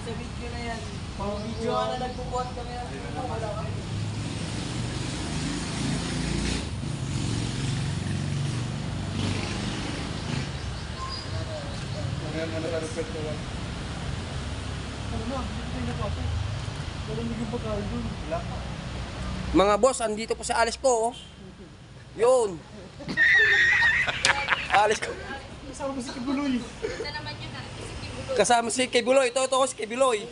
Sa video na yan. Video nga na nagbubuhat kami. Wala kami. Mga boss, andito po si Alice ko. Oh. Yun. Alice ko. Kasama mo si Kibuloy. Kasama si Kibuloy. Ito si Kibuloy.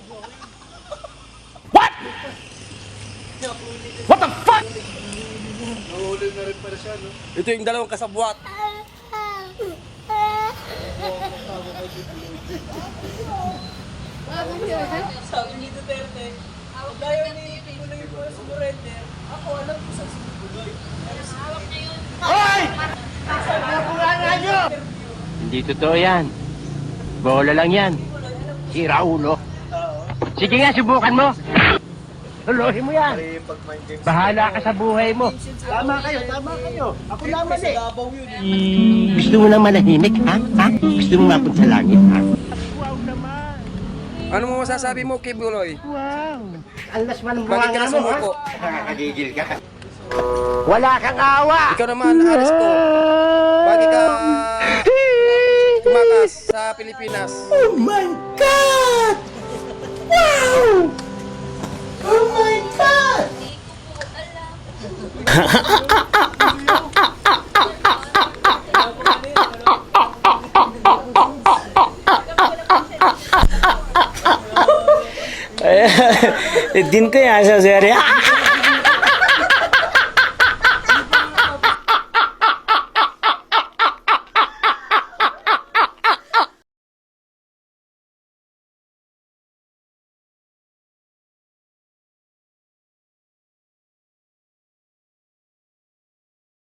What the fuck? Nahuli na rin pala siya, no? Ito yung dalawang kasabwat. Sabi ni Duterte, gaya ni Pinuloy po sa surrender, ako alam ko sa Pinuloy. Hoy! Hindi totoo yan. Bola lang yan. Sira ulo. Sige nga, subukan mo. Tulohin mo yan. Pare, pag mind games. Bahala ka sa buhay mo. Tama kayo, tama kayo. Ako naman Sa eh. Davao yun eh. Gusto mo lang manahimik, ha? Gusto mo mapunta sa langit, ha? Ano mo masasabi mo, Kibuloy? Alas man ang Bakit ka na sumuko? Nakakagigil ka. Wala kang awa. Ikaw naman, Alice ko. Bakit ka tumakas sa Pilipinas? Oh my God! Wow! Oh my God! दिन कै हाँस्यो अरे